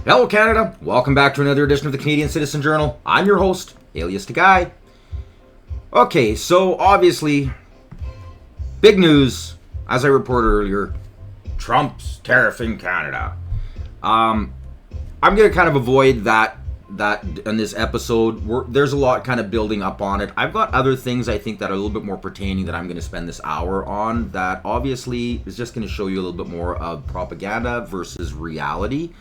Hello Canada, welcome back to another edition of the Canadian Citizen Journal. I'm your host, alias the Guy. Okay, so obviously, big news, as I reported earlier, Trump's tariffing Canada. I'm going to kind of avoid that in this episode. There's a lot kind of building up on it. I've got other things I think that are a little bit more pertaining that I'm going to spend this hour on that obviously is just going to show you a little bit more of propaganda versus reality.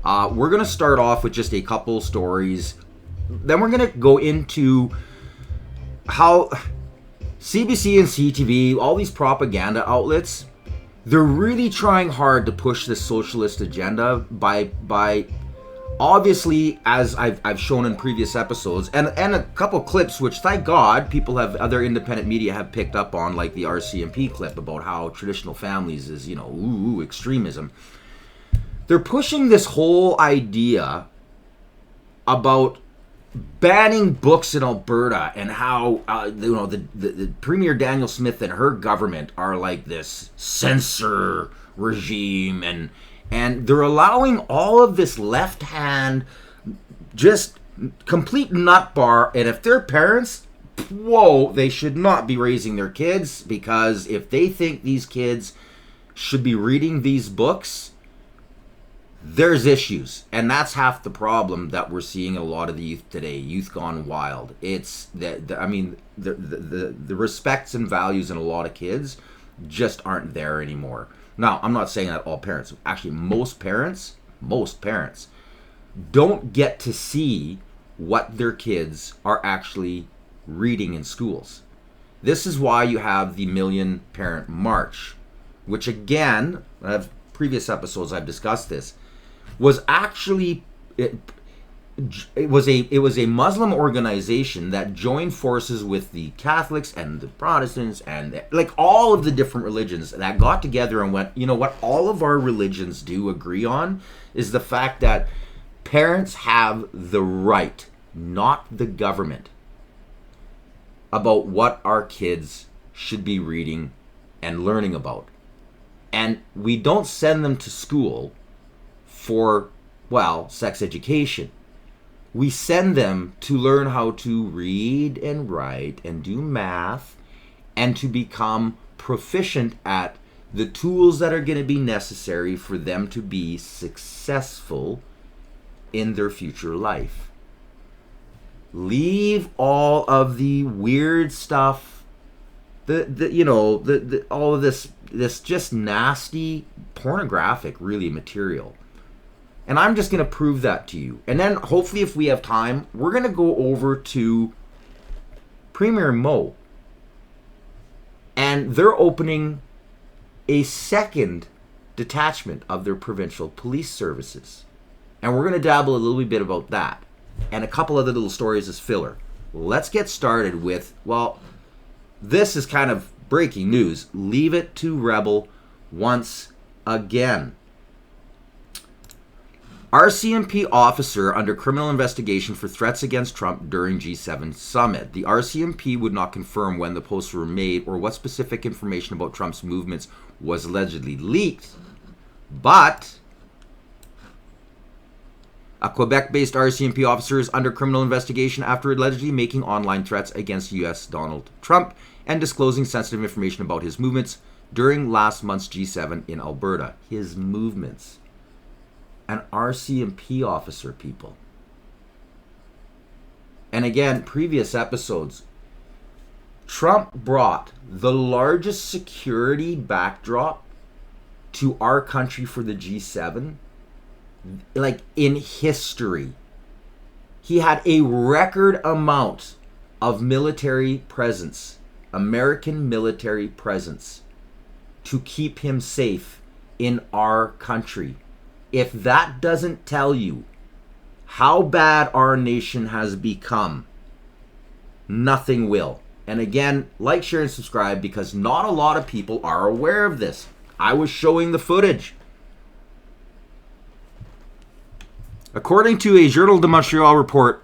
We're going to start off with just a couple stories. Then we're going to go into how CBC and CTV, all these propaganda outlets, they're really trying hard to push this socialist agenda by obviously, as I've shown in previous episodes, and a couple clips, which thank God people have, other independent media have picked up on, like the RCMP clip about how traditional families is, extremism. They're pushing this whole idea about banning books in Alberta and how the Premier Daniel Smith and her government are like this censor regime, and they're allowing all of this left hand, just complete nut bar. And if they're parents, they should not be raising their kids, because if they think these kids should be reading these books, there's issues. And that's half the problem that we're seeing in a lot of the youth today. Youth gone wild. It's the respects and values in a lot of kids just aren't there anymore. Now, I'm not saying that all parents. Actually, most parents don't get to see what their kids are actually reading in schools. This is why you have the Million Parent March, which again, previous episodes I've discussed this, was actually it was a Muslim organization that joined forces with the Catholics and the Protestants and like all of the different religions that got together and went, you know what, all of our religions do agree on is the fact that parents have the right, not the government, about what our kids should be reading and learning about. And we don't send them to school for, sex education. We send them to learn how to read and write and do math and to become proficient at the tools that are going to be necessary for them to be successful in their future life. Leave all of the weird stuff, all of this just nasty, pornographic, really, material. And I'm just going to prove that to you. And then hopefully if we have time, we're going to go over to Premier Mo. And they're opening a second detachment of their provincial police services. And we're going to dabble a little bit about that. And a couple other little stories as filler. Let's get started with, this is kind of breaking news. Leave it to Rebel once again. RCMP officer under criminal investigation for threats against Trump during G7 summit. The RCMP would not confirm when the posts were made or what specific information about Trump's movements was allegedly leaked. But a Quebec-based RCMP officer is under criminal investigation after allegedly making online threats against U.S. Donald Trump and disclosing sensitive information about his movements during last month's G7 in Alberta. His movements. An RCMP officer, people. And again, previous episodes, Trump brought the largest security backdrop to our country for the G7, like in history. He had a record amount of military presence, American military presence, to keep him safe in our country. If that doesn't tell you how bad our nation has become, nothing will. And again, like, share, and subscribe, because not a lot of people are aware of this. I was showing the footage. According to a Journal de Montreal report,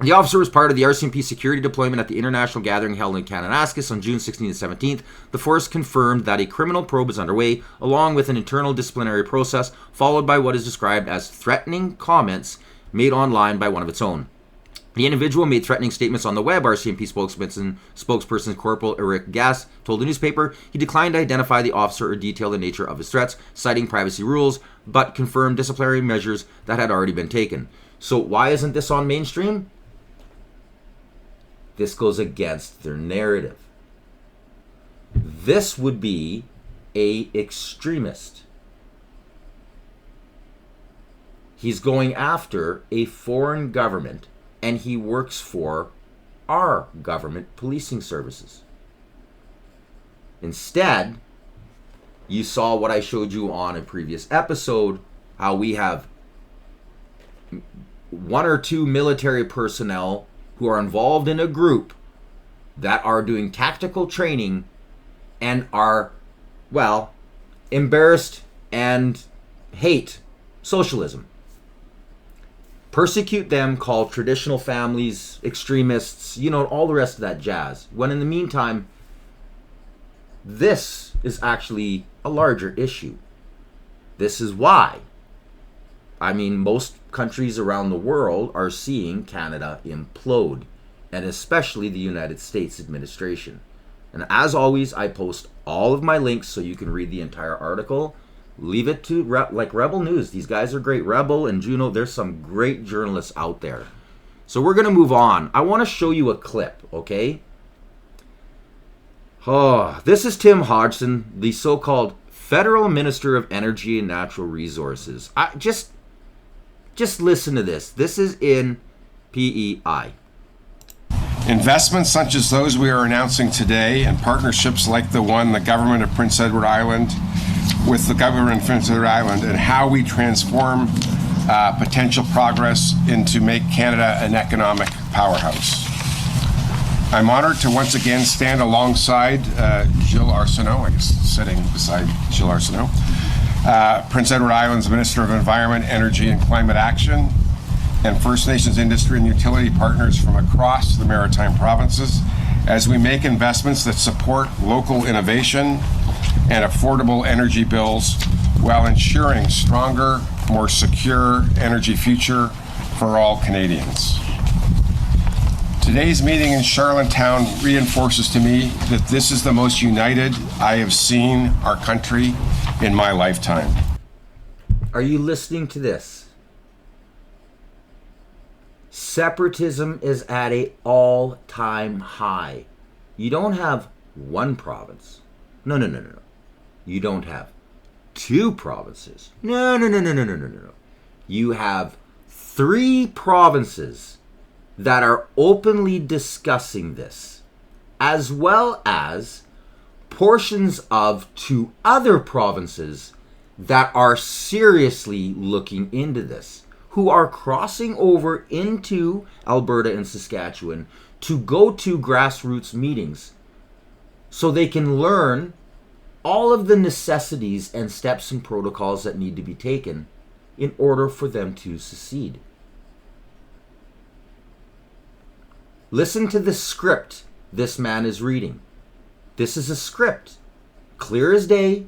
The officer was part of the RCMP security deployment at the international gathering held in Kananaskis on June 16th and 17th. The force confirmed that a criminal probe is underway, along with an internal disciplinary process, followed by what is described as threatening comments made online by one of its own. The individual made threatening statements on the web, RCMP spokesperson Corporal Eric Gass told the newspaper. He declined to identify the officer or detail the nature of his threats, citing privacy rules, but confirmed disciplinary measures that had already been taken. So why isn't this on mainstream? This goes against their narrative. This would be an extremist. He's going after a foreign government, and he works for our government policing services. Instead, you saw what I showed you on a previous episode, how we have one or two military personnel who are involved in a group that are doing tactical training and are, well, embarrassed and hate socialism. Persecute them, call traditional families extremists, all the rest of that jazz. When in the meantime, this is actually a larger issue. This is why. Most countries around the world are seeing Canada implode, and especially the United States administration. And as always, I post all of my links so you can read the entire article. Leave it to Rebel News. These guys are great. Rebel and Juno, there's some great journalists out there. So we're going to move on. I want to show you a clip, okay? This is Tim Hodgson, the so-called Federal Minister of Energy and Natural Resources. Just listen to this. This is in PEI. Investments such as those we are announcing today and partnerships like the one the government of Prince Edward Island with the government of Prince Edward Island and how we transform potential progress into make Canada an economic powerhouse. I'm honored to once again stand alongside Gilles Arsenault, sitting beside Gilles Arsenault, Prince Edward Island's Minister of Environment, Energy and Climate Action, and First Nations industry and utility partners from across the Maritime provinces as we make investments that support local innovation and affordable energy bills while ensuring stronger, more secure energy future for all Canadians. Today's meeting in Charlottetown reinforces to me that this is the most united I have seen our country in my lifetime. Are you listening to this? Separatism is at an all-time high. You don't have one province. No. You don't have two provinces. No. You have three provinces that are openly discussing this, as well as portions of two other provinces that are seriously looking into this, who are crossing over into Alberta and Saskatchewan to go to grassroots meetings so they can learn all of the necessities and steps and protocols that need to be taken in order for them to succeed. Listen to the script this man is reading. This is a script, clear as day.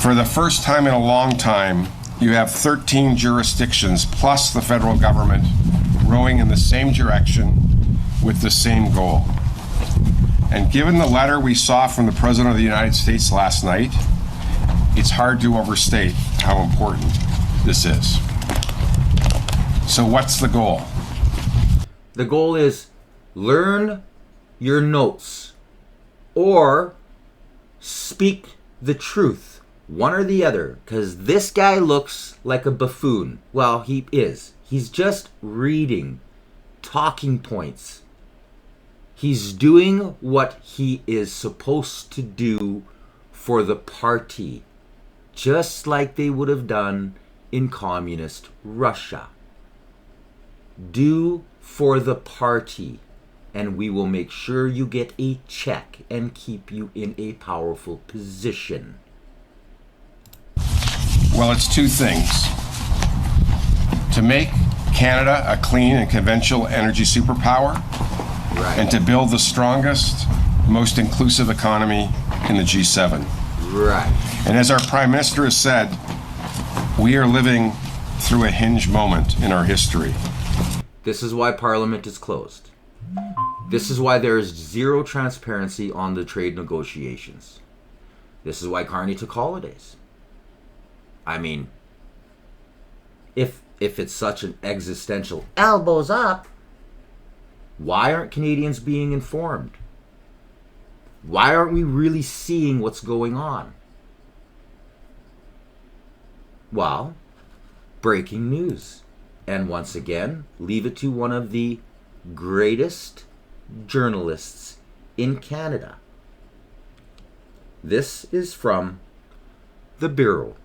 For the first time in a long time, you have 13 jurisdictions plus the federal government rowing in the same direction with the same goal. And given the letter we saw from the President of the United States last night, it's hard to overstate how important this is. So what's the goal? The goal is learn your notes or speak the truth, one or the other, because this guy looks like a buffoon. Well, he is. He's just reading talking points. He's doing what he is supposed to do for the party, just like they would have done in communist Russia. Do for the party, and we will make sure you get a check and keep you in a powerful position. Well, it's two things. To make Canada a clean and conventional energy superpower, and to build the strongest, most inclusive economy in the G7. Right. And as our Prime Minister has said, we are living through a hinge moment in our history. This is why Parliament is closed. This is why there is zero transparency on the trade negotiations. This is why Carney took holidays. I mean, if it's such an existential elbows up, why aren't Canadians being informed? Why aren't we really seeing what's going on? Well, breaking news. And once again, leave it to one of the greatest journalists in Canada. This is from the Bureau.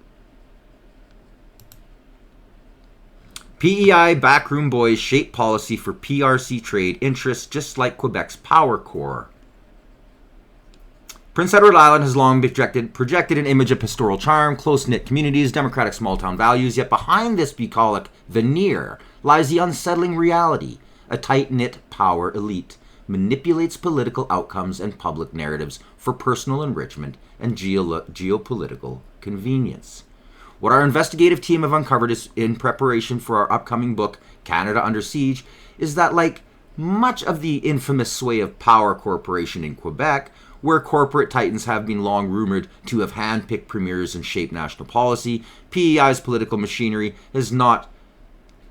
PEI backroom boys shape policy for PRC trade interests just like Quebec's power core. Prince Edward Island has long projected an image of pastoral charm, close-knit communities, democratic small-town values, yet behind this bucolic veneer lies the unsettling reality. A tight-knit power elite manipulates political outcomes and public narratives for personal enrichment and geopolitical convenience. What our investigative team have uncovered is in preparation for our upcoming book, Canada Under Siege, is that like much of the infamous sway of Power Corporation in Quebec, where corporate titans have been long rumored to have handpicked premiers and shaped national policy, PEI's political machinery is not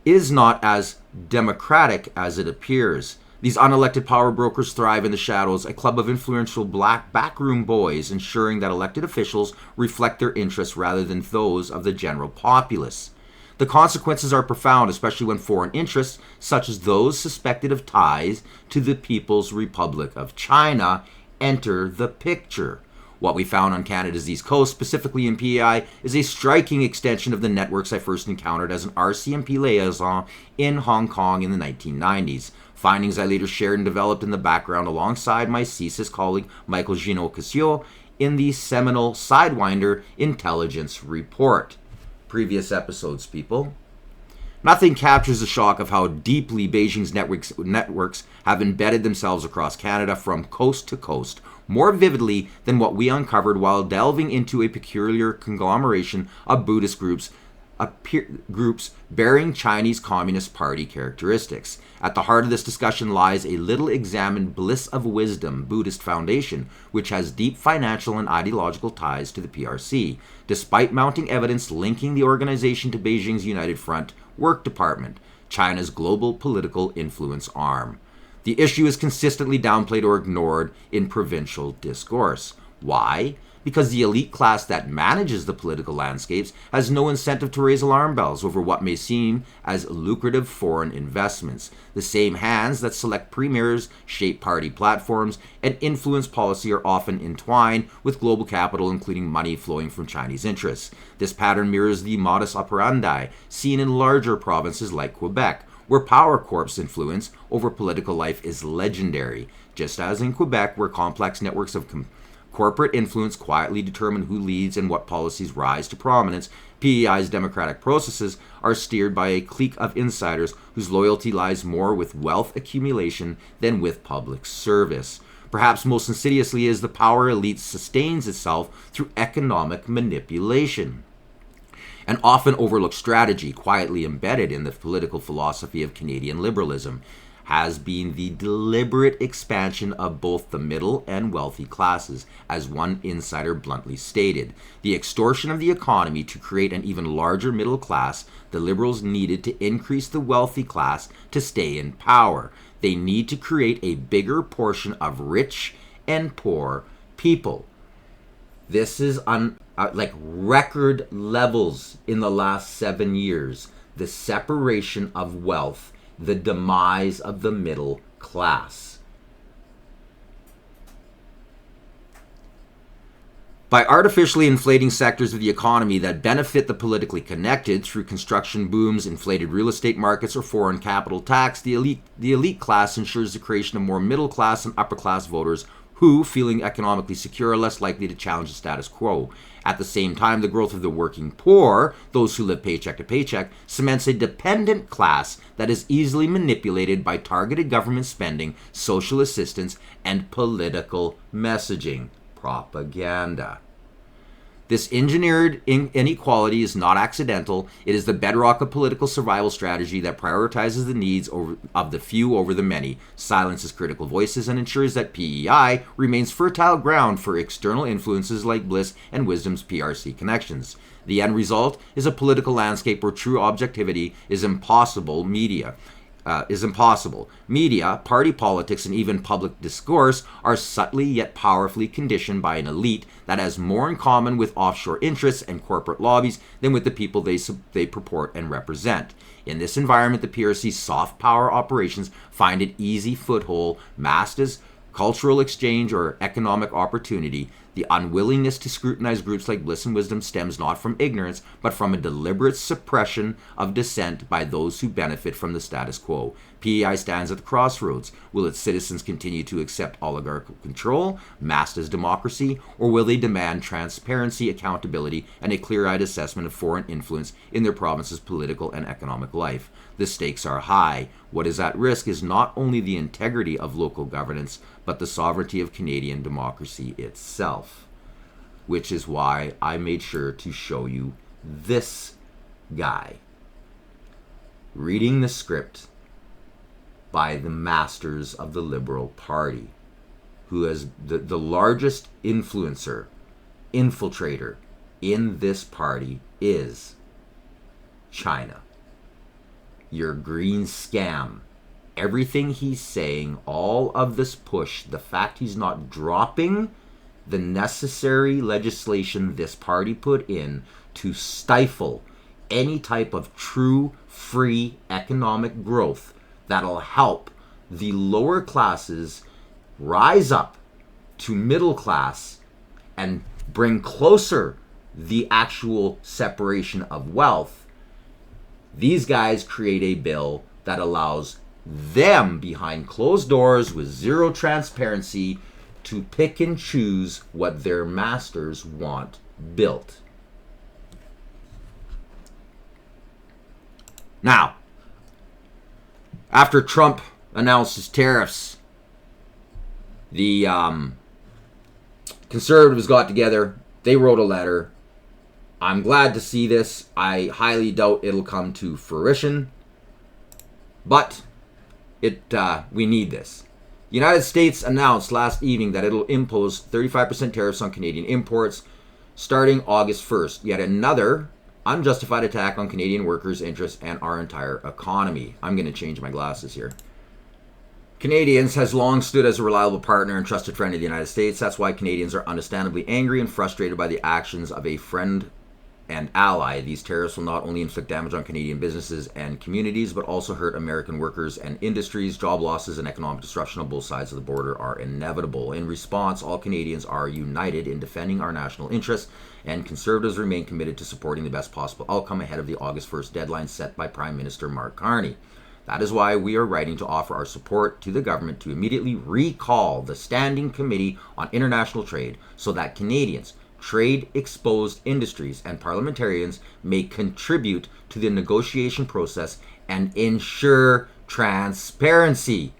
as democratic as it appears. These unelected power brokers thrive in the shadows, a club of influential black backroom boys, ensuring that elected officials reflect their interests rather than those of the general populace. The consequences are profound, especially when foreign interests, such as those suspected of ties to the People's Republic of China, enter the picture. What we found on Canada's East Coast, specifically in PEI, is a striking extension of the networks I first encountered as an RCMP liaison in Hong Kong in the 1990s. Findings I later shared and developed in the background alongside my CSIS colleague Michael Gino-Cassio in the seminal Sidewinder Intelligence Report. Previous episodes, people. Nothing captures the shock of how deeply Beijing's networks have embedded themselves across Canada from coast to coast, more vividly than what we uncovered while delving into a peculiar conglomeration of Buddhist groups bearing Chinese Communist Party characteristics. At the heart of this discussion lies a little-examined Bliss of Wisdom Buddhist foundation, which has deep financial and ideological ties to the PRC, despite mounting evidence linking the organization to Beijing's United Front Work Department, China's global political influence arm. The issue is consistently downplayed or ignored in provincial discourse. Why? Because the elite class that manages the political landscapes has no incentive to raise alarm bells over what may seem as lucrative foreign investments. The same hands that select premiers, shape party platforms, and influence policy are often entwined with global capital, including money flowing from Chinese interests. This pattern mirrors the modus operandi seen in larger provinces like Quebec, where Power Corp's influence over political life is legendary, just as in Quebec, where complex networks of corporate influence quietly determine who leads and what policies rise to prominence. PEI's democratic processes are steered by a clique of insiders whose loyalty lies more with wealth accumulation than with public service. Perhaps most insidiously is the power elite sustains itself through economic manipulation. An often overlooked strategy quietly embedded in the political philosophy of Canadian liberalism has been the deliberate expansion of both the middle and wealthy classes, as one insider bluntly stated. The extortion of the economy to create an even larger middle class, the Liberals needed to increase the wealthy class to stay in power. They need to create a bigger portion of rich and poor people. This is like record levels in the last 7 years. The separation of wealth, the demise of the middle class. By artificially inflating sectors of the economy that benefit the politically connected through construction booms, inflated real estate markets, or foreign capital tax, the elite class ensures the creation of more middle class and upper class voters who, feeling economically secure, are less likely to challenge the status quo. At the same time, the growth of the working poor, those who live paycheck to paycheck, cements a dependent class that is easily manipulated by targeted government spending, social assistance, and political messaging. Propaganda. This engineered inequality is not accidental. It is the bedrock of political survival strategy that prioritizes the needs of the few over the many, silences critical voices, and ensures that PEI remains fertile ground for external influences like Bliss and Wisdom's PRC connections. The end result is a political landscape where true objectivity is impossible. Media, party politics, and even public discourse are subtly yet powerfully conditioned by an elite that has more in common with offshore interests and corporate lobbies than with the people they purport and represent. In this environment, the PRC's soft power operations find an easy foothold, masked as cultural exchange or economic opportunity. The unwillingness to scrutinize groups like Bliss and Wisdom stems not from ignorance, but from a deliberate suppression of dissent by those who benefit from the status quo. PEI stands at the crossroads. Will its citizens continue to accept oligarchical control, masked as democracy, or will they demand transparency, accountability, and a clear-eyed assessment of foreign influence in their province's political and economic life? The stakes are high. What is at risk is not only the integrity of local governance, but the sovereignty of Canadian democracy itself. Which is why I made sure to show you this guy reading the script by the masters of the Liberal Party, who is the largest influencer, infiltrator in this party is China. Your green scam. Everything he's saying, all of this push, the fact he's not dropping the necessary legislation this party put in to stifle any type of true free economic growth that'll help the lower classes rise up to middle class and bring closer the actual separation of wealth. These guys create a bill that allows them behind closed doors with zero transparency to pick and choose what their masters want built. Now, after Trump announced his tariffs, the conservatives got together. They wrote a letter. I'm glad to see this. I highly doubt it'll come to fruition, but we need this. The United States announced last evening that it'll impose 35% tariffs on Canadian imports starting August 1st. Yet another unjustified attack on Canadian workers' interests and our entire economy. I'm going to change my glasses here. Canadians has long stood as a reliable partner and trusted friend of the United States. That's why Canadians are understandably angry and frustrated by the actions of a friend and ally. These tariffs will not only inflict damage on Canadian businesses and communities, but also hurt American workers and industries. Job losses and economic destruction on both sides of the border are inevitable. In response, all Canadians are united in defending our national interests, and Conservatives remain committed to supporting the best possible outcome ahead of the August 1st deadline set by Prime Minister Mark Carney. That is why we are writing to offer our support to the government to immediately recall the Standing Committee on International Trade so that Canadians, trade-exposed industries, and parliamentarians may contribute to the negotiation process and ensure transparency.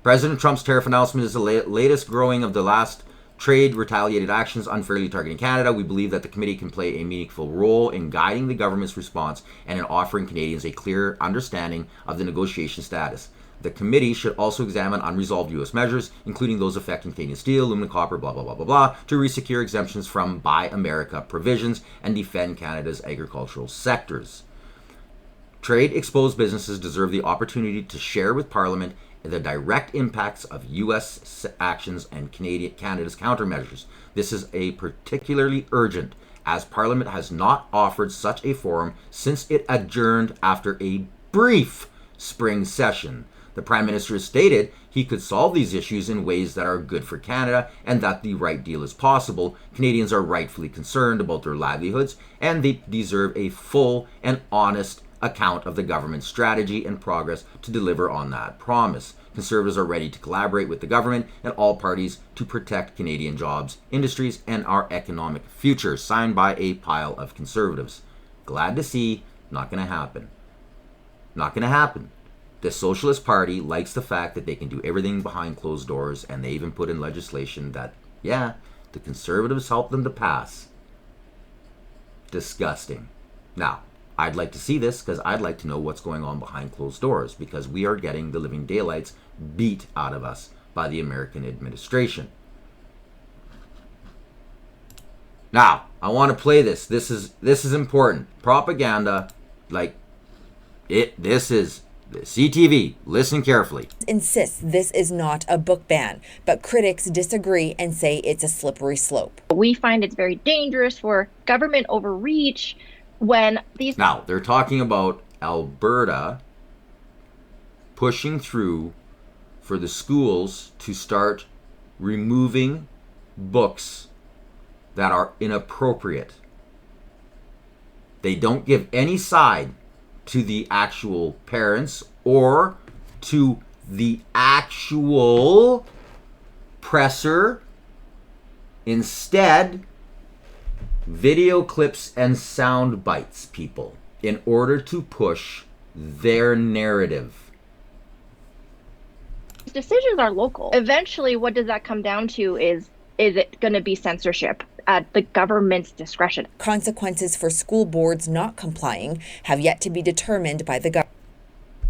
President Trump's tariff announcement is the latest growing of the last trade-retaliated actions unfairly targeting Canada. We believe that the committee can play a meaningful role in guiding the government's response and in offering Canadians a clear understanding of the negotiation status. The committee should also examine unresolved U.S. measures, including those affecting Canadian steel, aluminum, copper, blah, blah, blah, blah, blah, to resecure exemptions from Buy America provisions and defend Canada's agricultural sectors. Trade-exposed businesses deserve the opportunity to share with Parliament the direct impacts of U.S. actions and Canada's countermeasures. This is a particularly urgent, as Parliament has not offered such a forum since it adjourned after a brief spring session. The Prime Minister has stated he could solve these issues in ways that are good for Canada and that the right deal is possible. Canadians are rightfully concerned about their livelihoods, and they deserve a full and honest account of the government's strategy and progress to deliver on that promise. Conservatives are ready to collaborate with the government and all parties to protect Canadian jobs, industries, and our economic future. Signed by a pile of Conservatives. Glad to see. Not going to happen. Not going to happen. The Socialist Party likes the fact that they can do everything behind closed doors, and they even put in legislation that, yeah, the Conservatives helped them to pass. Disgusting. Now, I'd like to see this because I'd like to know what's going on behind closed doors, because we are getting the living daylights beat out of us by the American administration. Now, I want to play this. This is important. Propaganda, this is CTV. Listen carefully. Insists this is not a book ban, but critics disagree and say it's a slippery slope. We find it's very dangerous for government overreach when these... Now, they're talking about Alberta pushing through for the schools to start removing books that are inappropriate. They don't give any side to the actual parents or to the actual presser. Instead, video clips and sound bites, people, in order to push their narrative. Decisions are local. Eventually, what does that come down to is it going to be censorship at the government's discretion? Consequences for school boards not complying have yet to be determined by the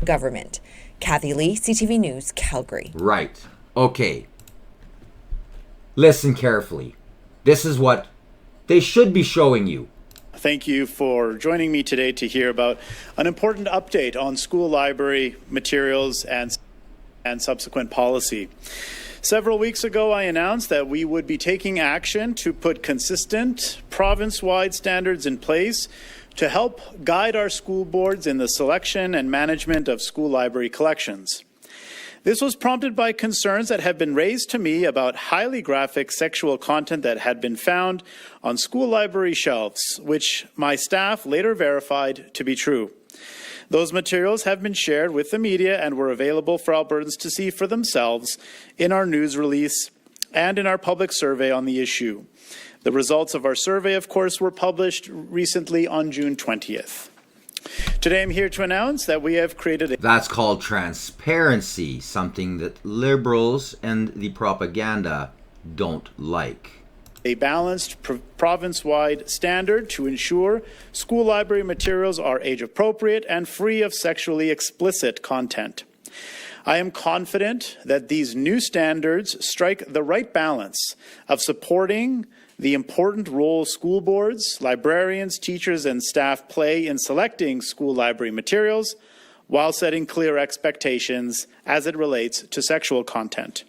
government. Kathy Lee, CTV News, Calgary. Right. Okay. Listen carefully. This is what they should be showing you. Thank you for joining me today to hear about an important update on school library materials and subsequent policy. Several weeks ago, I announced that we would be taking action to put consistent province-wide standards in place to help guide our school boards in the selection and management of school library collections. This was prompted by concerns that have been raised to me about highly graphic sexual content that had been found on school library shelves, which my staff later verified to be true. Those materials have been shared with the media and were available for Albertans to see for themselves in our news release and in our public survey on the issue. The results of our survey, of course, were published recently on June 20th. Today I'm here to announce that we have created That's called transparency, something that liberals and the propaganda don't like. a balanced province-wide standard to ensure school library materials are age-appropriate and free of sexually explicit content. I am confident that these new standards strike the right balance of supporting the important role school boards, librarians, teachers, and staff play in selecting school library materials while setting clear expectations as it relates to sexual content.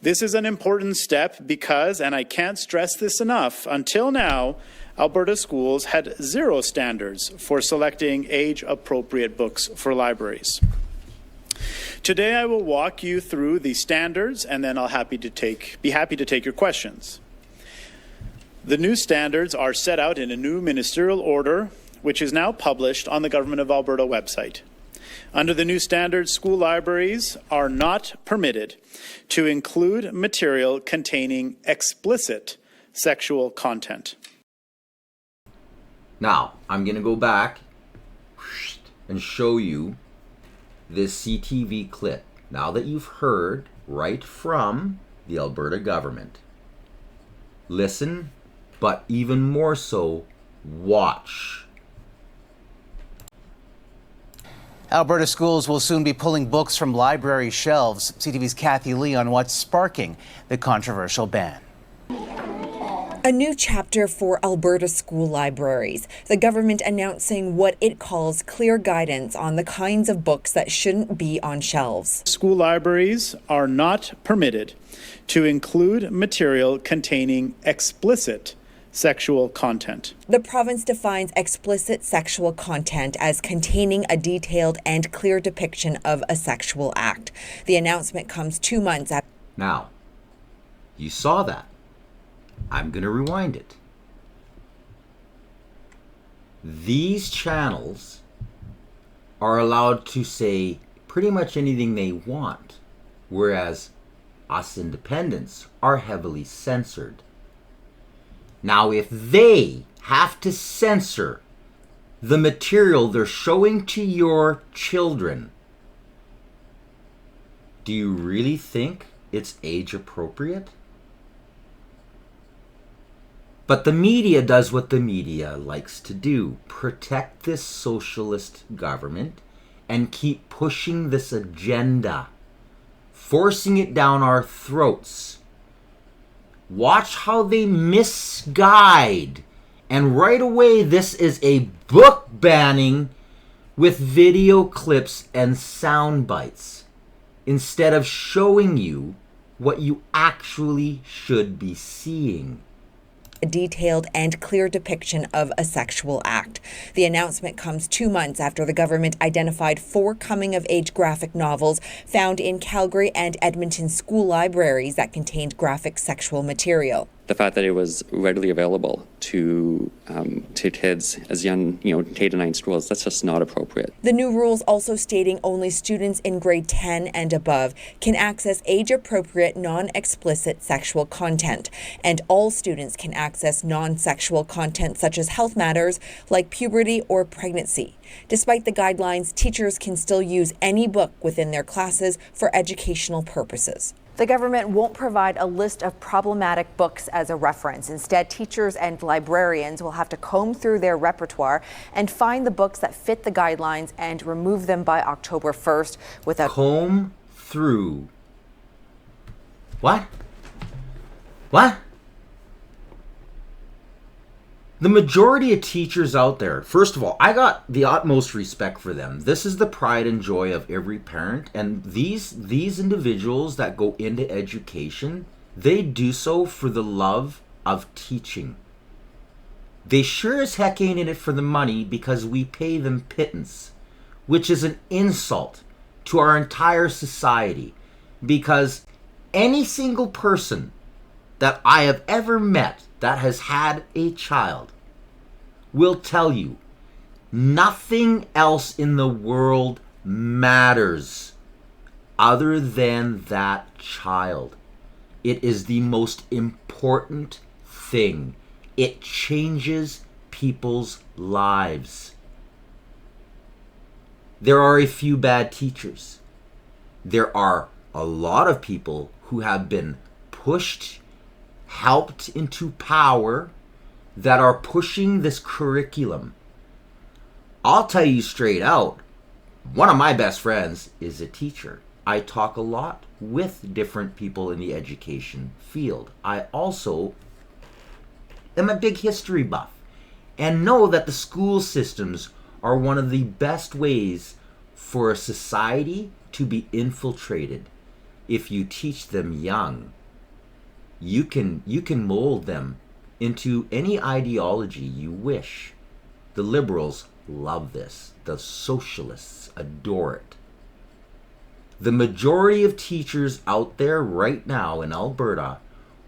This is an important step because, and I can't stress this enough, until now, Alberta schools had zero standards for selecting age-appropriate books for libraries. Today I will walk you through the standards and then I'll be happy to take your questions. The new standards are set out in a new ministerial order which is now published on the Government of Alberta website. Under the new standards, school libraries are not permitted to include material containing explicit sexual content. Now, I'm going to go back and show you this CTV clip. Now that you've heard right from the Alberta government, listen, but even more so, watch. Alberta schools will soon be pulling books from library shelves. CTV's Kathy Lee on what's sparking the controversial ban. A new chapter for Alberta school libraries. The government announcing what it calls clear guidance on the kinds of books that shouldn't be on shelves. School libraries are not permitted to include material containing explicit sexual content. The province defines explicit sexual content as containing a detailed and clear depiction of a sexual act. The announcement comes 2 months after. Now, you saw that. I'm going to rewind it. These channels are allowed to say pretty much anything they want, whereas us independents are heavily censored. Now, if they have to censor the material they're showing to your children, do you really think it's age appropriate? But the media does what the media likes to do: protect this socialist government and keep pushing this agenda, forcing it down our throats. Watch how they misguide. And right away, this is a book banning with video clips and sound bites, instead of showing you what you actually should be seeing. A detailed and clear depiction of a sexual act. The announcement comes 2 months after the government identified 4 coming-of-age graphic novels found in Calgary and Edmonton school libraries that contained graphic sexual material. The fact that it was readily available to kids as young, K to 9 schools, that's just not appropriate. The new rules also stating only students in grade 10 and above can access age-appropriate, non-explicit sexual content, and all students can access non-sexual content such as health matters like puberty or pregnancy. Despite the guidelines, teachers can still use any book within their classes for educational purposes. The government won't provide a list of problematic books as a reference. Instead, teachers and librarians will have to comb through their repertoire and find the books that fit the guidelines and remove them by October 1st without... Comb through. What? What? The majority of teachers out there, first of all, I got the utmost respect for them. This is the pride and joy of every parent. And these individuals that go into education, they do so for the love of teaching. They sure as heck ain't in it for the money, because we pay them pittance, which is an insult to our entire society. Because any single person that I have ever met that has had a child will tell you nothing else in the world matters other than that child. It is the most important thing. It changes people's lives. There are a few bad teachers. There are a lot of people who have been pushed, helped into power, that are pushing this curriculum. I'll tell you straight out, one of my best friends is a teacher. I talk a lot with different people in the education field. I also am a big history buff and know that the school systems are one of the best ways for a society to be infiltrated. If you teach them young, you can mold them into any ideology you wish. The liberals love this. The socialists adore it. The majority of teachers out there right now in Alberta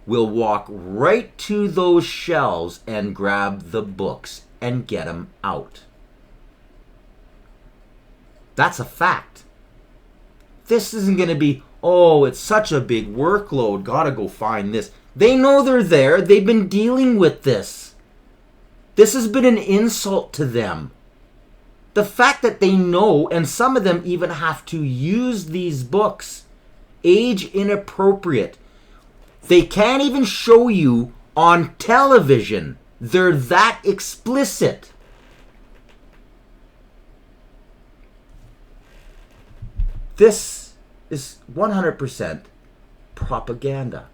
will walk right to those shelves and grab the books and get them out. That's a fact. This isn't going to be, oh, it's such a big workload, gotta go find this. They know they're there. They've been dealing with this. This has been an insult to them. The fact that they know, and some of them even have to use these books, age inappropriate. They can't even show you on television. They're that explicit. This is 100% propaganda.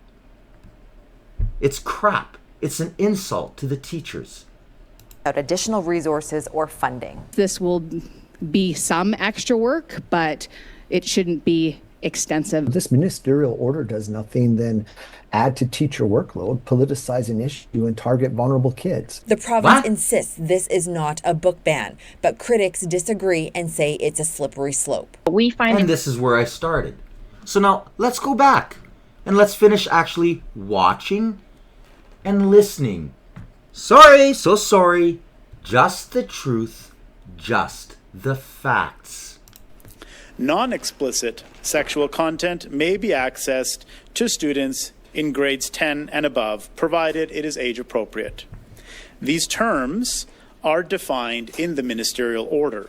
It's crap. It's an insult to the teachers. Without additional resources or funding. This will be some extra work, but it shouldn't be extensive. This ministerial order does nothing than add to teacher workload, politicize an issue, and target vulnerable kids. The province insists this is not a book ban, but critics disagree and say it's a slippery slope. And this is where I started. So now let's go back and let's finish actually watching and listening. Sorry, so sorry. Just the truth, just the facts. Non-explicit sexual content may be accessed to students in grades 10 and above, provided it is age appropriate. These terms are defined in the ministerial order.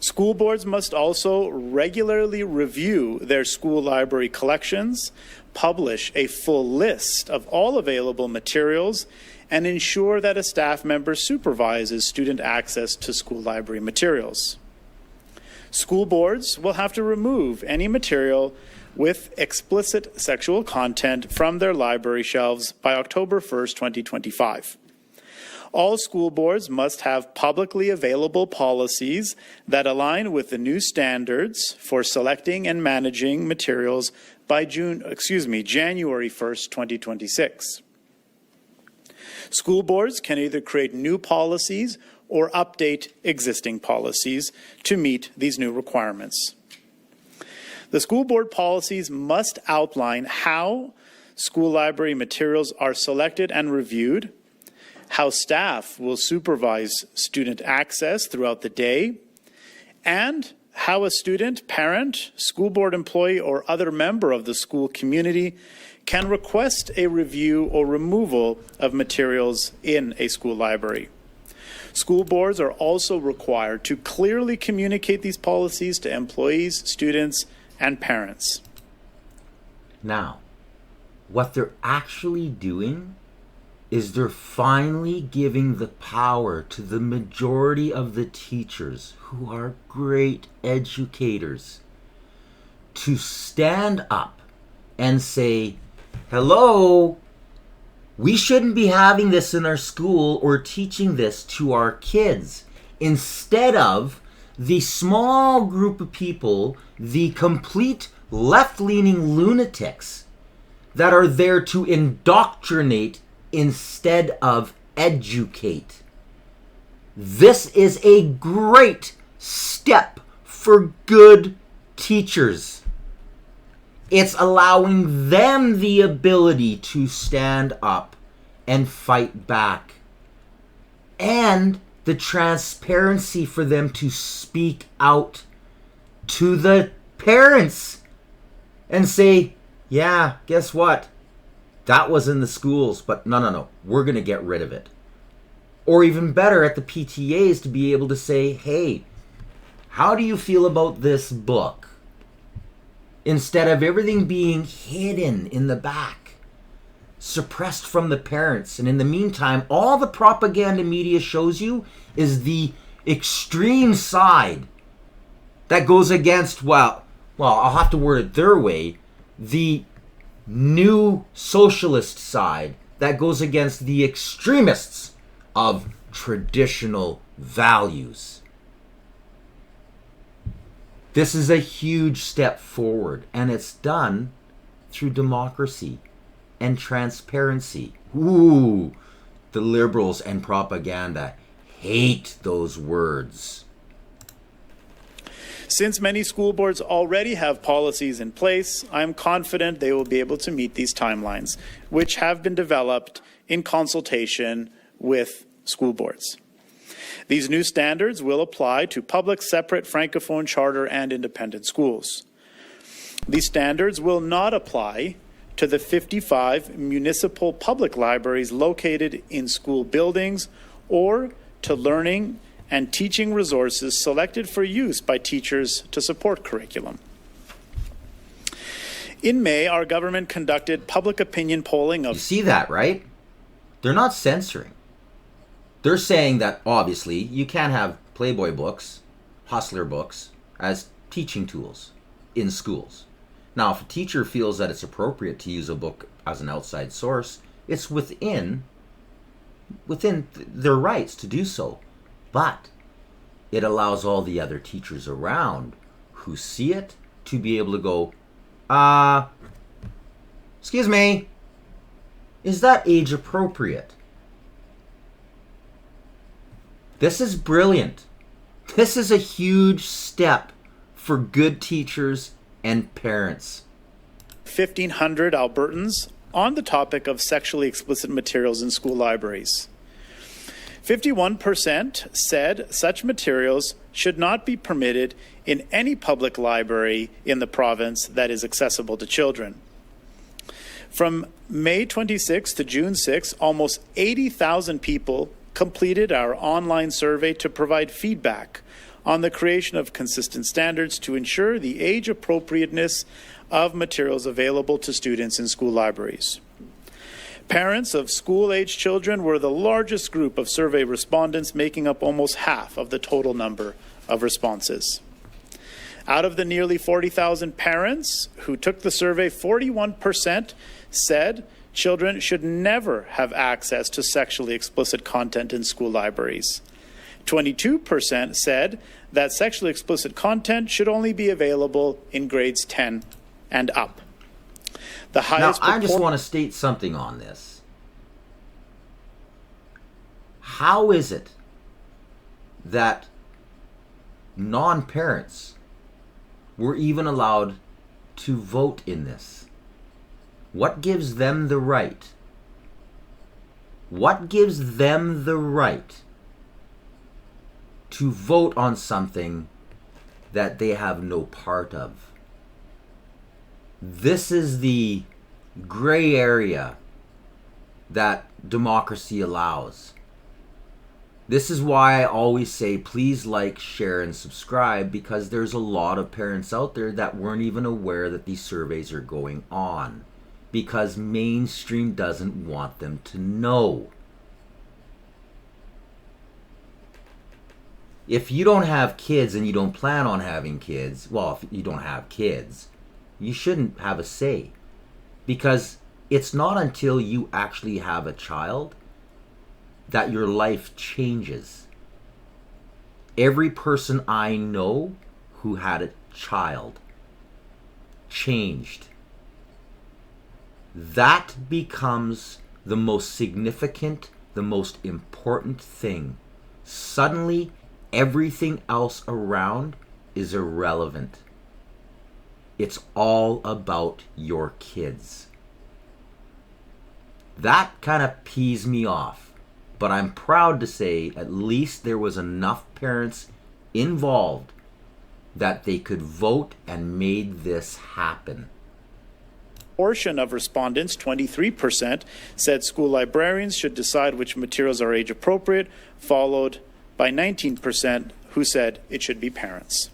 School boards must also regularly review their school library collections, publish a full list of all available materials, and ensure that a staff member supervises student access to school library materials. School boards will have to remove any material with explicit sexual content from their library shelves by October 1st, 2025. All school boards must have publicly available policies that align with the new standards for selecting and managing materials by January 1st, 2026. School boards can either create new policies or update existing policies to meet these new requirements. The school board policies must outline how school library materials are selected and reviewed, how staff will supervise student access throughout the day, and how a student, parent, school board employee, or other member of the school community can request a review or removal of materials in a school library. School boards are also required to clearly communicate these policies to employees, students, and parents. Now, what they're actually doing is they're finally giving the power to the majority of the teachers who are great educators to stand up and say, hello, we shouldn't be having this in our school or teaching this to our kids, instead of the small group of people, the complete left-leaning lunatics that are there to indoctrinate instead of educate. This is a great step for good teachers. It's allowing them the ability to stand up and fight back, and the transparency for them to speak out to the parents and say, yeah, guess what? That was in the schools, but no, we're going to get rid of it. Or even better, at the PTAs to be able to say, hey, how do you feel about this book? Instead of everything being hidden in the back, suppressed from the parents. And in the meantime, all the propaganda media shows you is the extreme side that goes against, well, I'll have to word it their way, the new socialist side that goes against the extremists of traditional values. This is a huge step forward, and it's done through democracy and transparency. Ooh, the liberals and propaganda hate those words. Since many school boards already have policies in place, I am confident they will be able to meet these timelines, which have been developed in consultation with school boards. These new standards will apply to public, separate, francophone, charter, and independent schools. These standards will not apply to the 55 municipal public libraries located in school buildings or to learning and teaching resources selected for use by teachers to support curriculum. In May, our government conducted public opinion polling of... You see that, right? They're not censoring. They're saying that, obviously, you can't have Playboy books, Hustler books, as teaching tools in schools. Now, if a teacher feels that it's appropriate to use a book as an outside source, it's within their rights to do so. But it allows all the other teachers around who see it to be able to go, excuse me, is that age appropriate? This is brilliant. This is a huge step for good teachers and parents. 1,500 Albertans on the topic of sexually explicit materials in school libraries. 51% said such materials should not be permitted in any public library in the province that is accessible to children. From May 26 to June 6, almost 80,000 people completed our online survey to provide feedback on the creation of consistent standards to ensure the age appropriateness of materials available to students in school libraries. Parents of school-aged children were the largest group of survey respondents, making up almost half of the total number of responses. Out of the nearly 40,000 parents who took the survey, 41% said children should never have access to sexually explicit content in school libraries. 22% said that sexually explicit content should only be available in grades 10 and up. The highest now, I just want to state something on this. How is it that non-parents were even allowed to vote in this? What gives them the right? What gives them the right to vote on something that they have no part of? This is the gray area that democracy allows. This is why I always say, please like, share, and subscribe, because there's a lot of parents out there that weren't even aware that these surveys are going on, because mainstream doesn't want them to know. If you don't have kids and you don't plan on having kids, well, if you don't have kids, you shouldn't have a say, because it's not until you actually have a child that your life changes. Every person I know who had a child changed. That becomes the most significant, the most important thing. Suddenly, everything else around is irrelevant. It's all about your kids. That kind of pees me off. But I'm proud to say at least there was enough parents involved that they could vote and made this happen. Portion of respondents, 23%, said school librarians should decide which materials are age appropriate, followed by 19% who said it should be parents.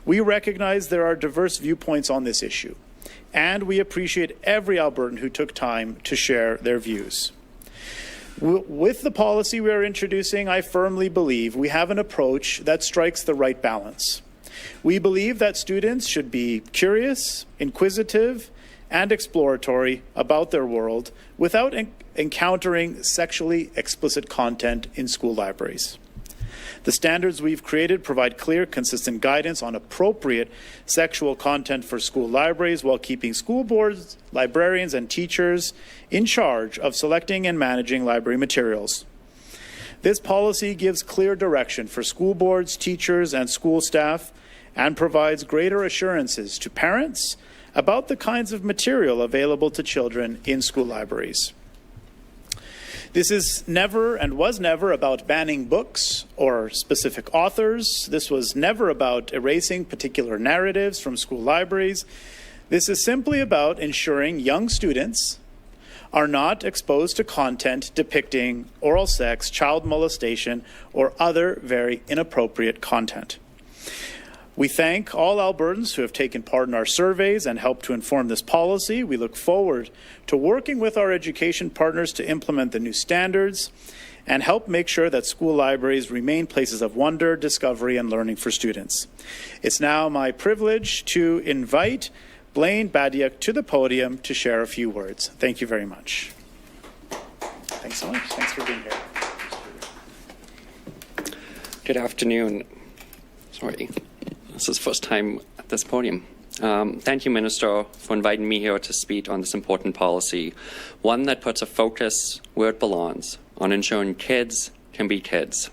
We recognize there are diverse viewpoints on this issue, and we appreciate every Albertan who took time to share their views. With the policy we are introducing, I firmly believe we have an approach that strikes the right balance. We believe that students should be curious, inquisitive, and exploratory about their world without encountering sexually explicit content in school libraries. The standards we've created provide clear, consistent guidance on appropriate sexual content for school libraries while keeping school boards, librarians, and teachers in charge of selecting and managing library materials. This policy gives clear direction for school boards, teachers, and school staff, and provides greater assurances to parents about the kinds of material available to children in school libraries. This is never and was never about banning books or specific authors. This was never about erasing particular narratives from school libraries. This is simply about ensuring young students are not exposed to content depicting oral sex, child molestation, or other very inappropriate content. We thank all Albertans who have taken part in our surveys and helped to inform this policy. We look forward to working with our education partners to implement the new standards and help make sure that school libraries remain places of wonder, discovery, and learning for students. It's now my privilege to invite Blaine Badiak to the podium to share a few words. Thank you very much. Thanks so much. Thanks for being here. Good afternoon. Sorry. This is the first time at this podium. Thank you, Minister, for inviting me here to speak on this important policy, one that puts a focus where it belongs, on ensuring kids can be kids.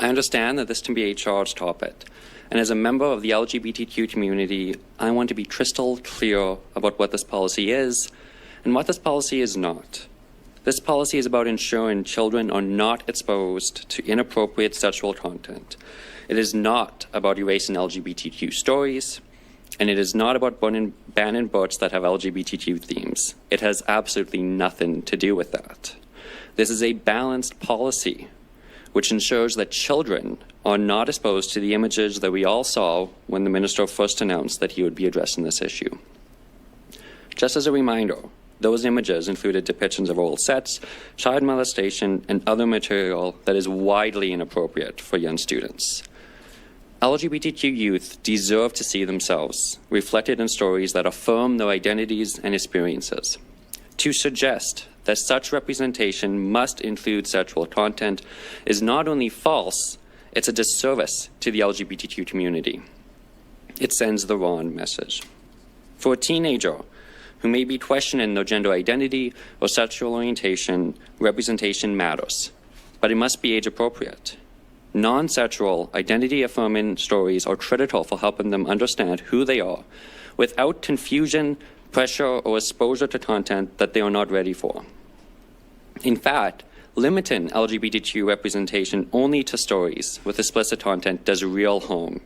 I understand that this can be a charged topic, and as a member of the LGBTQ community, I want to be crystal clear about what this policy is and what this policy is not. This policy is about ensuring children are not exposed to inappropriate sexual content. It is not about erasing LGBTQ stories, and it is not about banning books that have LGBTQ themes. It has absolutely nothing to do with that. This is a balanced policy which ensures that children are not exposed to the images that we all saw when the minister first announced that he would be addressing this issue. Just as a reminder, those images included depictions of oral sex, child molestation, and other material that is widely inappropriate for young students. LGBTQ youth deserve to see themselves reflected in stories that affirm their identities and experiences. To suggest that such representation must include sexual content is not only false, it's a disservice to the LGBTQ community. It sends the wrong message. For a teenager who may be questioning their gender identity or sexual orientation, representation matters, but it must be age appropriate. Non-sexual, identity-affirming stories are critical for helping them understand who they are without confusion, pressure, or exposure to content that they are not ready for. In fact, limiting LGBTQ representation only to stories with explicit content does real harm.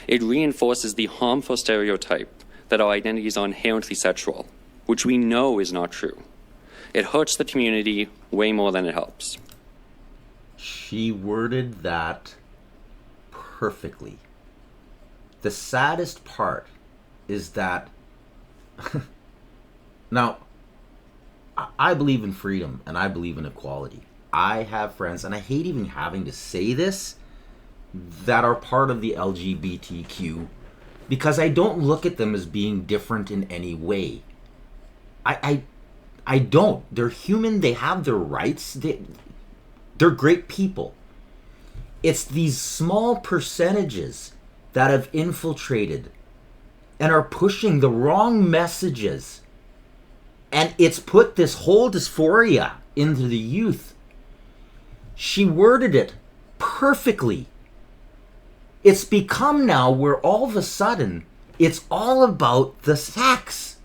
It reinforces the harmful stereotype that our identities are inherently sexual, which we know is not true. It hurts the community way more than it helps. She worded that perfectly. The saddest part is that now, I believe in freedom and I believe in equality. I have friends, and I hate even having to say this, that are part of the LGBTQ, because I don't look at them as being different in any way. I don't. They're human. They have their rights. They're great people. It's these small percentages that have infiltrated and are pushing the wrong messages. And it's put this whole dysphoria into the youth. She worded it perfectly. It's become now where all of a sudden it's all about the sex.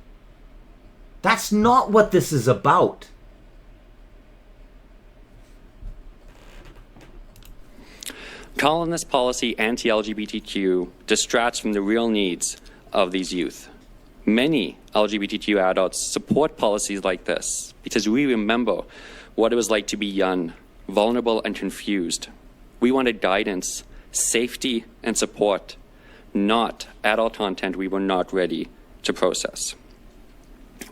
That's not what this is about. Calling this policy anti-LGBTQ distracts from the real needs of these youth. Many LGBTQ adults support policies like this because we remember what it was like to be young, vulnerable, and confused. We wanted guidance, safety, and support, not adult content we were not ready to process.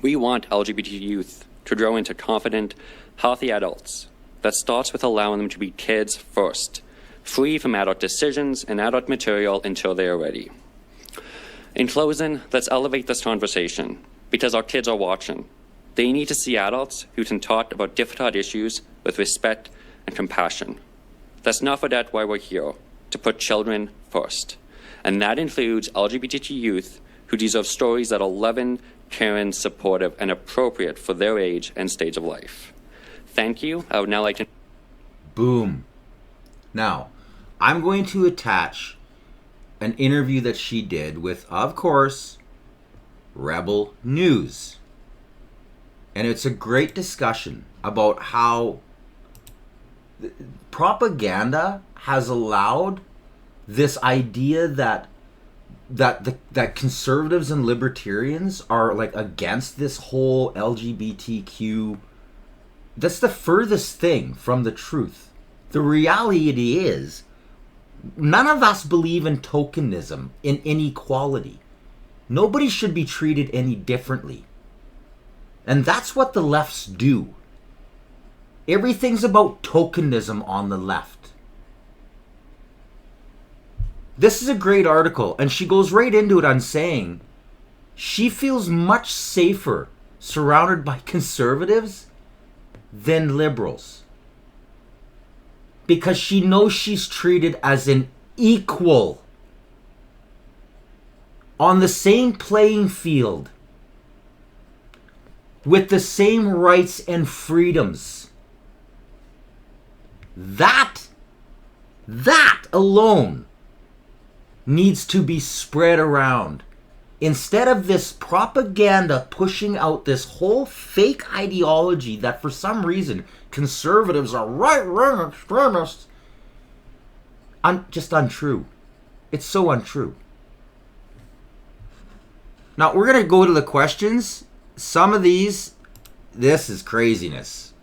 We want LGBT youth to grow into confident, healthy adults. That starts with allowing them to be kids first, free from adult decisions and adult material until they are ready. In closing, let's elevate this conversation because our kids are watching. They need to see adults who can talk about difficult issues with respect and compassion. That's not for that why we're here, to put children first. And that includes LGBTQ youth who deserve stories that are loving, caring, supportive, and appropriate for their age and stage of life. Thank you. I would now like to... Boom. Now, I'm going to attach an interview that she did with, of course, Rebel News. And it's a great discussion about how propaganda has allowed this idea that conservatives and libertarians are like against this whole LGBTQ. That's the furthest thing from the truth. The reality is, none of us believe in tokenism, in inequality. Nobody should be treated any differently. And that's what the lefts do. Everything's about tokenism on the left. This is a great article, and she goes right into it on saying she feels much safer surrounded by conservatives than liberals, because she knows she's treated as an equal on the same playing field with the same rights and freedoms. That alone needs to be spread around. Instead of this propaganda pushing out this whole fake ideology that for some reason conservatives are right-wing extremists, just untrue. It's so untrue. Now, we're going to go to the questions. Some of these, this is craziness.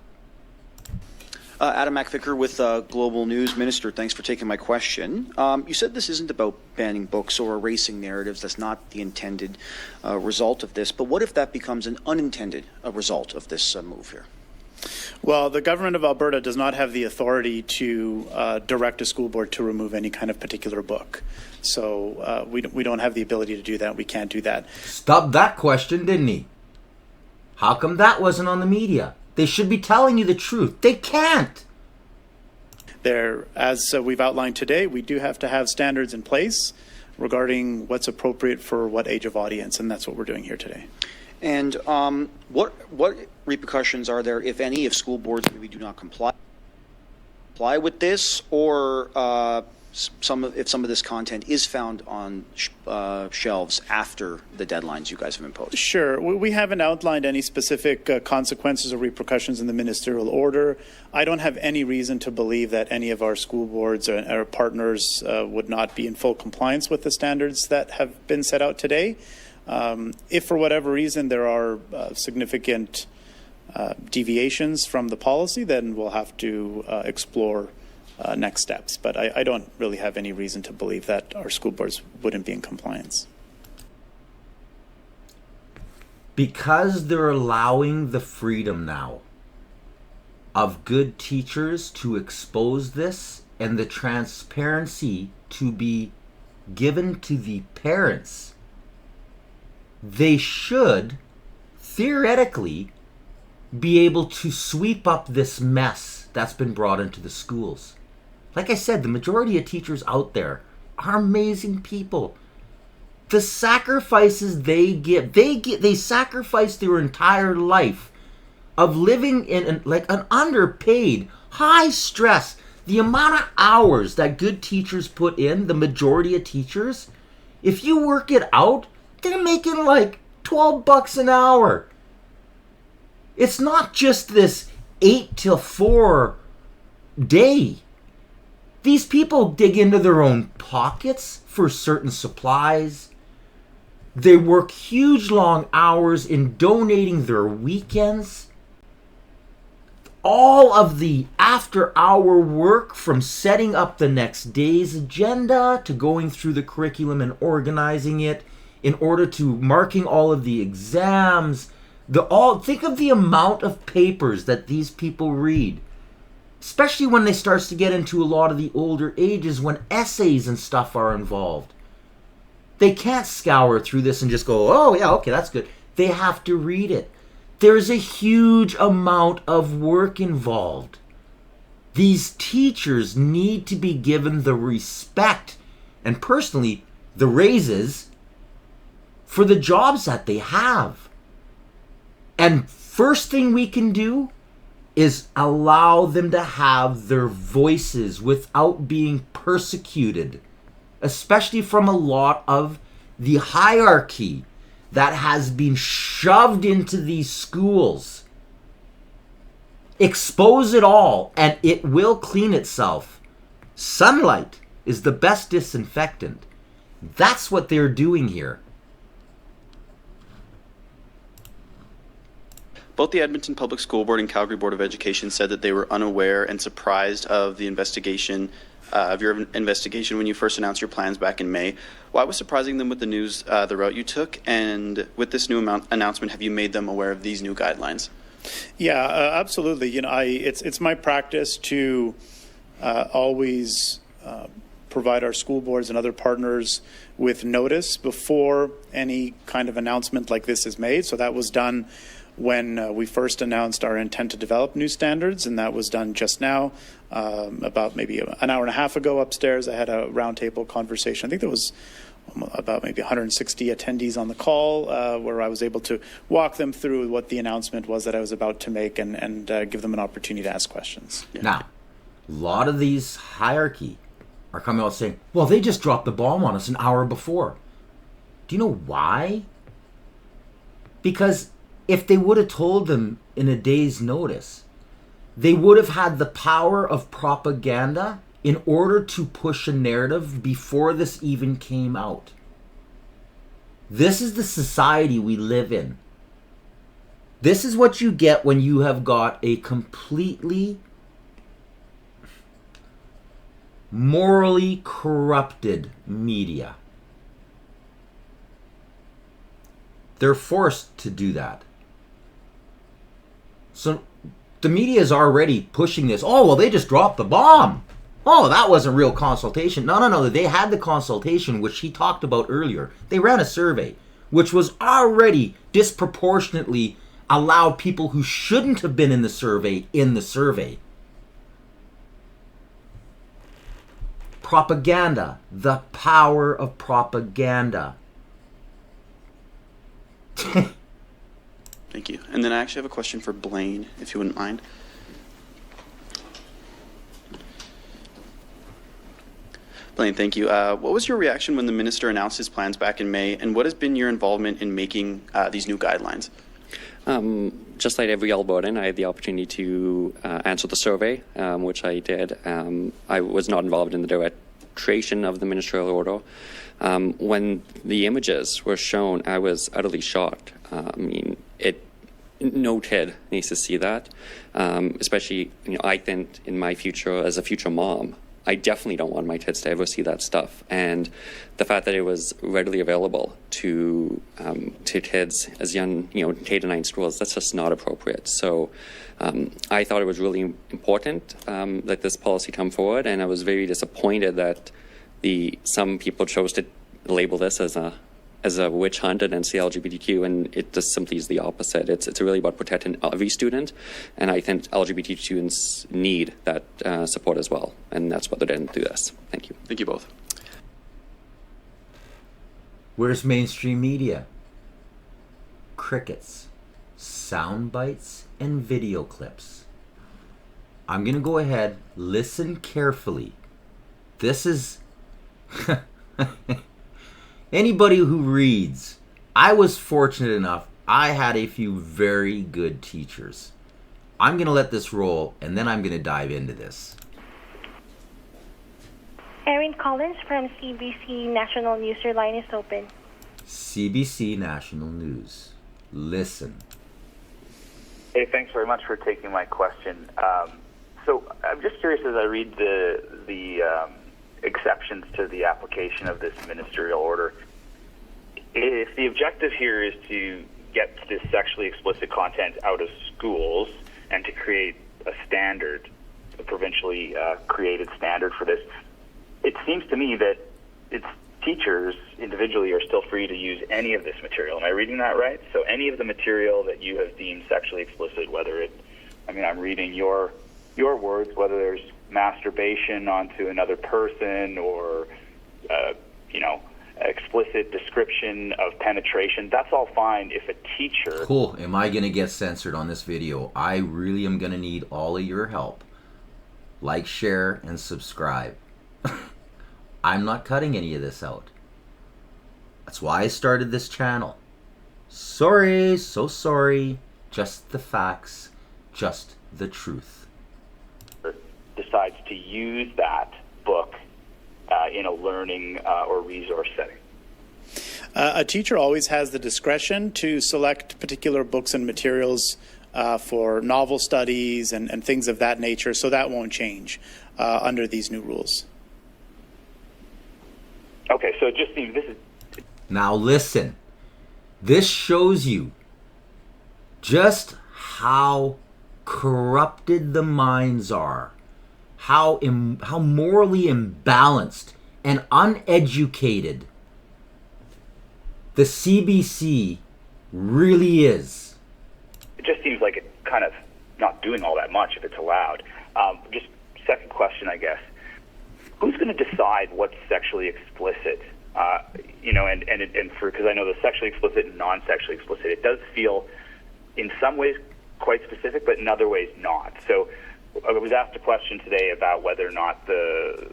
Adam McVicker with Global News. Minister, thanks for taking my question. You said this isn't about banning books or erasing narratives. That's not the intended result of this. But what if that becomes an unintended result of this move here? Well, the government of Alberta does not have the authority to direct a school board to remove any kind of particular book. So we don't have the ability to do that. We can't do that. Stubbed that question, didn't he? How come that wasn't on the media? They should be telling you the truth. They can't. There, as we've outlined today, we do have to have standards in place regarding what's appropriate for what age of audience, and that's what we're doing here today. And what repercussions are there, if any, if school boards maybe do not comply with this, or if some of this content is found on shelves after the deadlines you guys have imposed? Sure. We haven't outlined any specific consequences or repercussions in the ministerial order. I don't have any reason to believe that any of our school boards or our partners would not be in full compliance with the standards that have been set out today. If for whatever reason there are significant deviations from the policy, then we'll have to explore next steps. But I don't really have any reason to believe that our school boards wouldn't be in compliance. Because they're allowing the freedom now of good teachers to expose this and the transparency to be given to the parents, they should theoretically be able to sweep up this mess that's been brought into the schools. Like I said, the majority of teachers out there are amazing people. The sacrifices they give, they sacrifice their entire life of living in like an underpaid, high stress. The amount of hours that good teachers put in, the majority of teachers, if you work it out, they're making like $12 an hour. It's not just this 8 till 4 day. These people dig into their own pockets for certain supplies. They work huge long hours in donating their weekends. All of the after-hour work, from setting up the next day's agenda to going through the curriculum and organizing it in order to marking all of the exams. Think of the amount of papers that these people read. Especially when they start to get into a lot of the older ages when essays and stuff are involved. They can't scour through this and just go, oh yeah, okay, that's good. They have to read it. There's a huge amount of work involved. These teachers need to be given the respect and personally the raises for the jobs that they have. And first thing we can do is allow them to have their voices without being persecuted, especially from a lot of the hierarchy that has been shoved into these schools. Expose it all and it will clean itself. Sunlight is the best disinfectant. That's what they're doing here. Both the Edmonton Public School Board and Calgary Board of Education said that they were unaware and surprised of the investigation, of your investigation when you first announced your plans back in May. Why was surprising them with the news, the route you took? And with this new announcement, have you made them aware of these new guidelines? Yeah, absolutely. It's my practice to always provide our school boards and other partners with notice before any kind of announcement like this is made. So that was done when we first announced our intent to develop new standards, and that was done just now, about maybe an hour and a half ago upstairs. I had a roundtable conversation. I think there was about maybe 160 attendees on the call, where I was able to walk them through what the announcement was that I was about to make and give them an opportunity to ask questions. Yeah. Now, a lot of these hierarchy are coming out saying, well, they just dropped the bomb on us an hour before. Do you know why? Because if they would have told them in a day's notice, they would have had the power of propaganda in order to push a narrative before this even came out. This is the society we live in. This is what you get when you have got a completely morally corrupted media. They're forced to do that. So the media is already pushing this. Oh, well, they just dropped the bomb. Oh, that wasn't real consultation. No. They had the consultation, which he talked about earlier. They ran a survey, which was already disproportionately allowed people who shouldn't have been in the survey in the survey. Propaganda. The power of propaganda. Thank you. And then I actually have a question for Blaine, if you wouldn't mind. Blaine, thank you. What was your reaction when the minister announced his plans back in May, and what has been your involvement in making these new guidelines? Just like every Albertan, I had the opportunity to answer the survey, which I did. I was not involved in the direct creation of the ministerial order. When the images were shown, I was utterly shocked. No kid needs to see that, especially, I think in my future, as a future mom, I definitely don't want my kids to ever see that stuff. And the fact that it was readily available to kids as young, K to 9 schools, that's just not appropriate. So I thought it was really important that this policy come forward, and I was very disappointed that some people chose to label this as a witch hunt against the LGBTQ, and it just simply is the opposite. It's really about protecting every student, and I think LGBT students need that support as well, and that's what they didn't do this. Thank you. Thank you both. Where's mainstream media? Crickets, sound bites, and video clips. I'm going to go ahead, listen carefully. This is... Anybody who reads, I was fortunate enough, I had a few very good teachers. I'm going to let this roll, and then I'm going to dive into this. Erin Collins from CBC National News. Your line is open. CBC National News. Listen. Hey, thanks very much for taking my question. So I'm just curious, as I read the exceptions to the application of this ministerial order, if the objective here is to get this sexually explicit content out of schools and to create a standard, a provincially created standard for this, it seems to me that it's teachers individually are still free to use any of this material. Am I reading that right? So any of the material that you have deemed sexually explicit, whether I'm reading your words, whether there's masturbation onto another person or, explicit description of penetration, that's all fine if a teacher... Cool. Am I going to get censored on this video? I really am going to need all of your help. Like, share, and subscribe. I'm not cutting any of this out. That's why I started this channel. Sorry, so sorry. Just the facts, just the truth. Decides to use that book in a learning or resource setting. A teacher always has the discretion to select particular books and materials for novel studies and things of that nature, so that won't change under these new rules. Okay, so it just seems this is... Now listen, this shows you just how corrupted the minds are, how morally imbalanced and uneducated the CBC really is. It just seems like it's kind of not doing all that much if it's allowed. Just second question, I guess. Who's going to decide what's sexually explicit? Because I know the sexually explicit and non-sexually explicit, it does feel in some ways quite specific, but in other ways not. So I was asked a question today about whether or not the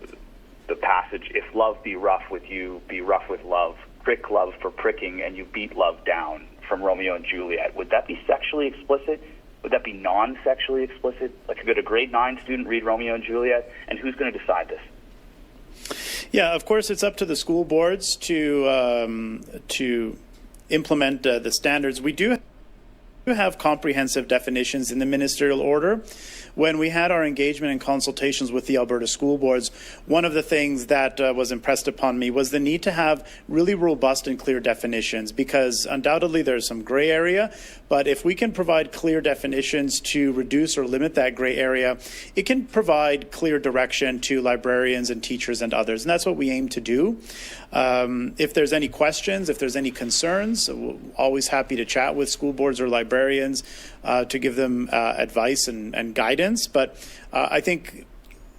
passage, if love be rough with you, be rough with love, prick love for pricking and you beat love down from Romeo and Juliet, would that be sexually explicit? Would that be non-sexually explicit? Like, could a grade 9 student read Romeo and Juliet? And who's going to decide this? Yeah, of course, it's up to the school boards to implement the standards. We do have comprehensive definitions in the ministerial order. When we had our engagement and consultations with the Alberta school boards, one of the things that was impressed upon me was the need to have really robust and clear definitions, because undoubtedly there's some gray area, but if we can provide clear definitions to reduce or limit that gray area, it can provide clear direction to librarians and teachers and others, and that's what we aim to do. If there's any questions, if there's any concerns, we're always happy to chat with school boards or librarians to give them advice and guidance. But I think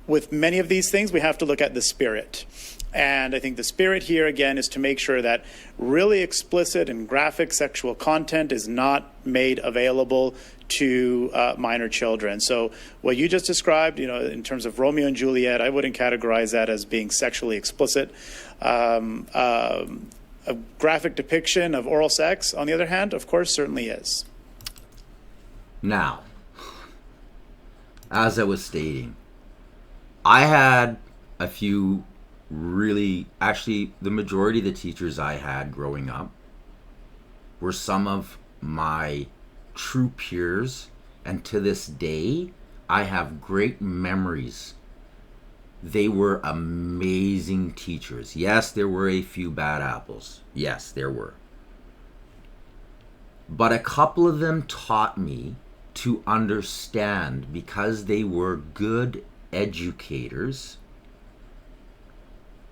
with many of these things, we have to look at the spirit. And I think the spirit here, again, is to make sure that really explicit and graphic sexual content is not made available to minor children. So what you just described, in terms of Romeo and Juliet, I wouldn't categorize that as being sexually explicit. A graphic depiction of oral sex, on the other hand, of course, certainly is. Now, as I was stating, I had a few actually, the majority of the teachers I had growing up were some of my true peers, and to this day, I have great memories. They were amazing teachers. Yes, there were a few bad apples. Yes, there were. But a couple of them taught me to understand, because they were good educators,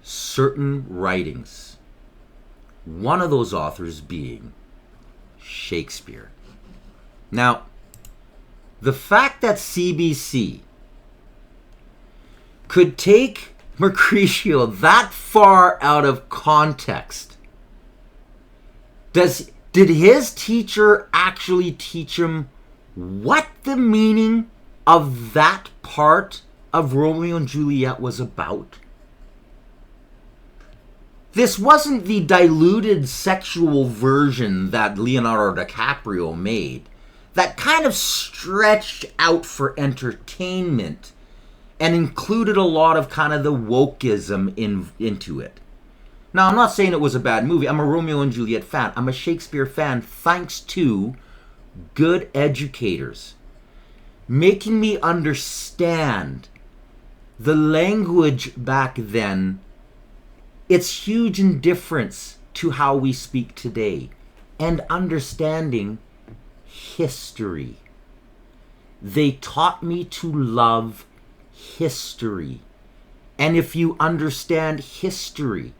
certain writings. One of those authors being Shakespeare. Now, the fact that CBC could take Mercutio that far out of context, did his teacher actually teach him what the meaning of that part of Romeo and Juliet was about? This wasn't the diluted sexual version that Leonardo DiCaprio made, that kind of stretched out for entertainment and included a lot of kind of the wokeism into it. Now, I'm not saying it was a bad movie. I'm a Romeo and Juliet fan. I'm a Shakespeare fan thanks to good educators making me understand the language back then. It's huge in difference to how we speak today, and understanding history. They taught me to love history. And if you understand history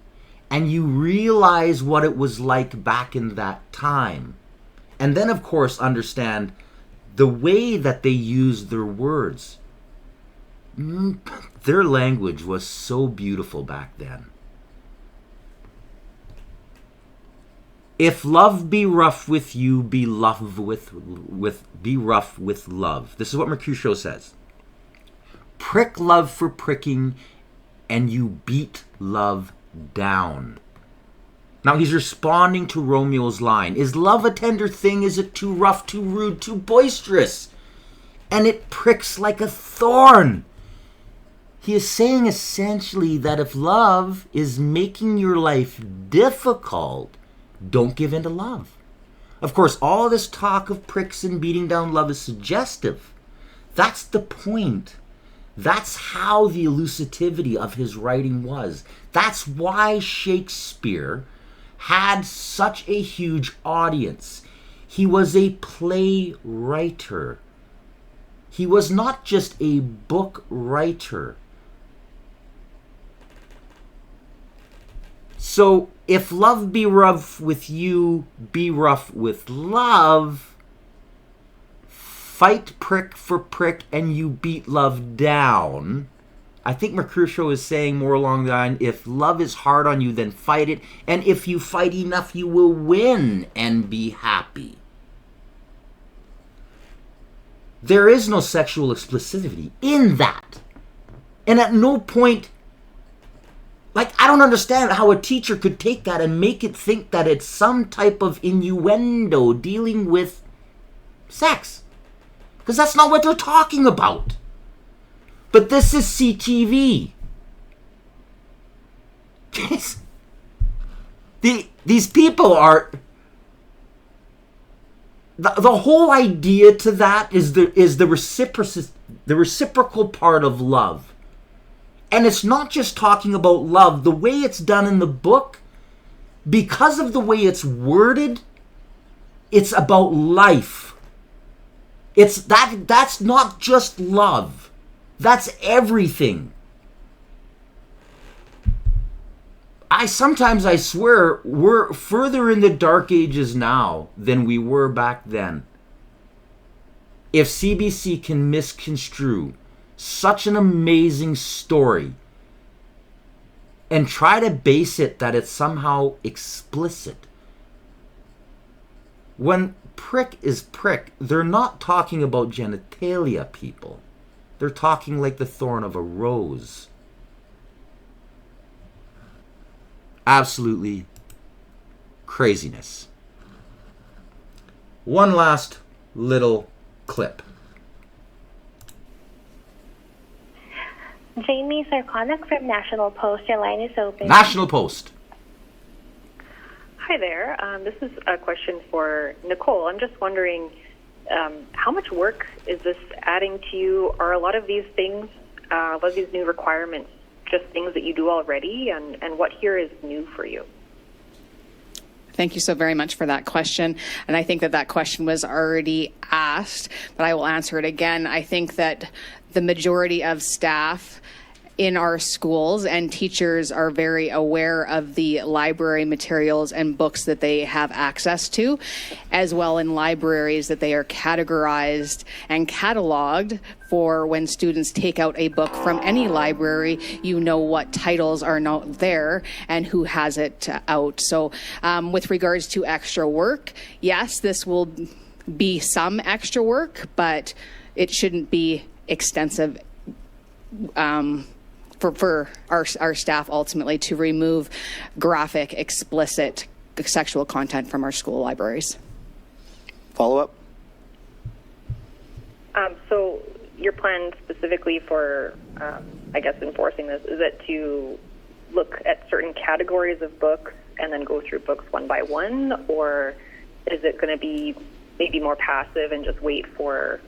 and you realize what it was like back in that time, and then of course understand the way that they used their words, their language was so beautiful back then. If love be rough with you, be rough with love. This is what Mercutio says. Prick love for pricking, and you beat love down. Now he's responding to Romeo's line. Is love a tender thing? Is it too rough, too rude, too boisterous? And it pricks like a thorn. He is saying essentially that if love is making your life difficult, don't give in to love. Of course, all this talk of pricks and beating down love is suggestive. That's the point. That's how the elusivity of his writing was. That's why Shakespeare had such a huge audience. He was a playwright. He was not just a book writer. So, if love be rough with you, be rough with love, fight prick for prick and you beat love down. I think Mercutio is saying more along the line, if love is hard on you, then fight it. And if you fight enough, you will win and be happy. There is no sexual explicitity in that. And at no point Like, I don't understand how a teacher could take that and make it think that it's some type of innuendo dealing with sex. Because that's not what they're talking about. But this is CTV. These people are... The whole idea to that is the reciprocal part of love. And it's not just talking about love. The way it's done in the book, because of the way it's worded, it's about life. That's not just love. That's everything. Sometimes I swear we're further in the dark ages now than we were back then. If CBC can misconstrue such an amazing story and try to base it that it's somehow explicit. When prick is prick, they're not talking about genitalia, people. They're talking like the thorn of a rose. Absolutely craziness. One last little clip. Jamie Sarkonik from National Post. Your line is open. National Post. Hi there. This is a question for Nicole. I'm just wondering, how much work is this adding to you? Are a lot of these things, a lot of these new requirements, just things that you do already? And what here is new for you? Thank you so very much for that question. And I think that question was already asked, but I will answer it again. I think that the majority of staff in our schools and teachers are very aware of the library materials and books that they have access to, as well in libraries that they are categorized and cataloged for when students take out a book from any library, you know what titles are not there and who has it out. So with regards to extra work, yes, this will be some extra work, but it shouldn't be extensive for our staff ultimately to remove graphic, explicit sexual content from our school libraries. Follow up? So your plan specifically for, I guess, enforcing this, is it to look at certain categories of books and then go through books one by one, or is it going to be maybe more passive and just wait for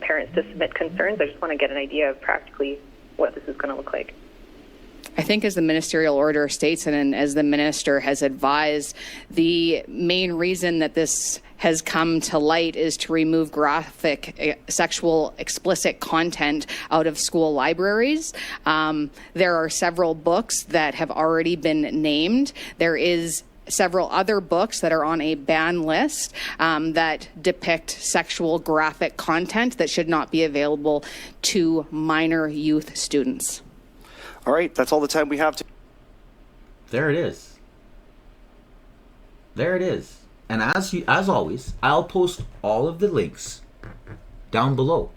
parents to submit concerns? I just want to get an idea of practically what this is going to look like. I think as the ministerial order states and as the minister has advised, the main reason that this has come to light is to remove graphic, sexual, explicit content out of school libraries. There are several books that have already been named. There is several other books that are on a ban list that depict sexual graphic content that should not be available to minor youth students. All right, that's all the time we have. There it is. There it is. And as always, I'll post all of the links down below.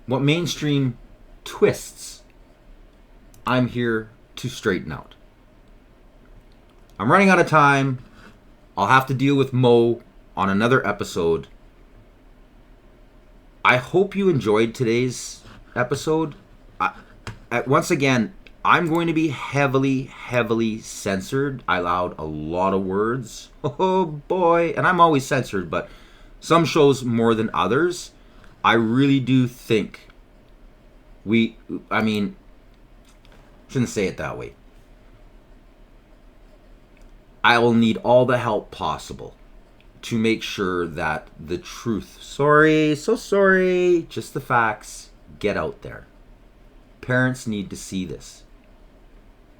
What mainstream twists I'm here to straighten out. I'm running out of time. I'll have to deal with Mo on another episode. I hope you enjoyed today's episode. Once again, I'm going to be heavily censored. I allowed a lot of words. Oh boy. And I'm always censored, but some shows more than others. I really do think shouldn't say it that way. I will need all the help possible to make sure that the truth, so sorry, just the facts, get out there. Parents need to see this.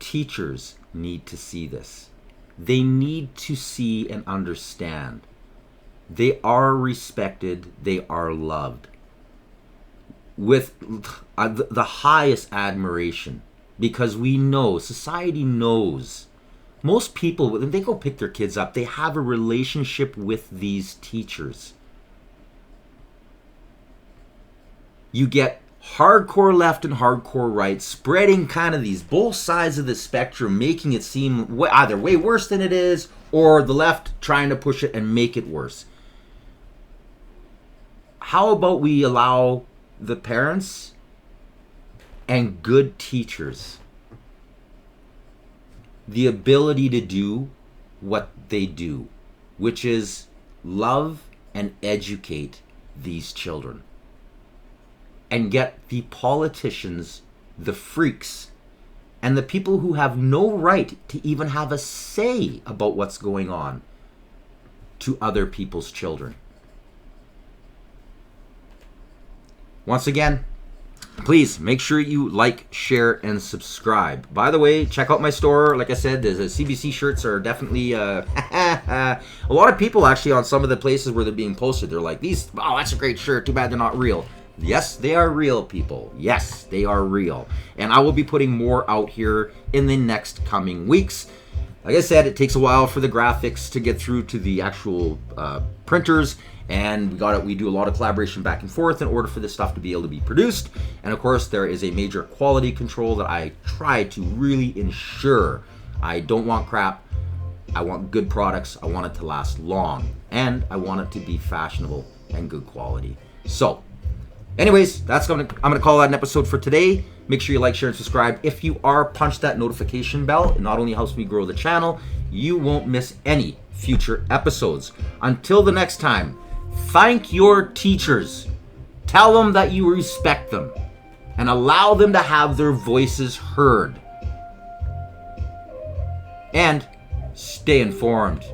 Teachers need to see this. They need to see and understand. They are respected. They are loved. With the highest admiration. Because we know, society knows. Most people, when they go pick their kids up, they have a relationship with these teachers. You get hardcore left and hardcore right, spreading kind of these both sides of the spectrum, making it seem either way worse than it is, or the left trying to push it and make it worse. How about we allow the parents and good teachers the ability to do what they do, which is love and educate these children, and get the politicians, the freaks, and the people who have no right to even have a say about what's going on to other people's children. Once again, please make sure you like, share, and subscribe. By the way, check out my store. Like I said, the CBC shirts are definitely a lot of people actually on some of the places where they're being posted. They're like, "These, oh, that's a great shirt. Too bad they're not real." Yes, they are real, people. Yes, they are real. And I will be putting more out here in the next coming weeks. Like I said, it takes a while for the graphics to get through to the actual printers. And we do a lot of collaboration back and forth in order for this stuff to be able to be produced. And of course, there is a major quality control that I try to really ensure. I don't want crap. I want good products. I want it to last long. And I want it to be fashionable and good quality. So, anyways, I'm gonna call that an episode for today. Make sure you like, share, and subscribe. If you are, punch that notification bell. It not only helps me grow the channel, you won't miss any future episodes. Until the next time, thank your teachers. Tell them that you respect them and allow them to have their voices heard. And stay informed.